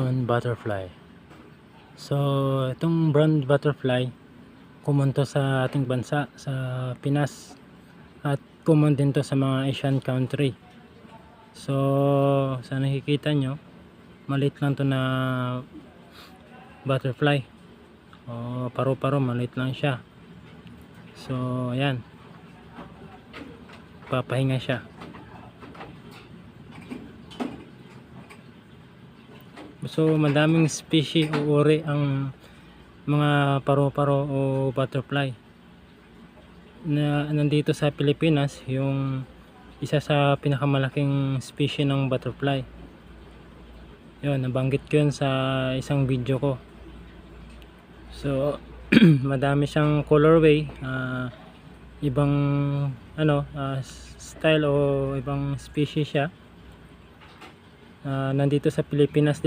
brown butterfly. So itong brown butterfly common to sa ating bansa, sa Pinas, at common din to sa mga Asian country. So sa nakikita nyo, maliit lang to na butterfly, o paru-paro, maliit lang siya. So ayan, papahinga siya. So madaming species o uri ang mga paru-paro o butterfly na nandito sa Pilipinas. Yung isa sa pinakamalaking species ng butterfly, yun, nabanggit ko yun sa isang video ko. So madami siyang colorway, ibang style o ibang species siya. Nandito sa Pilipinas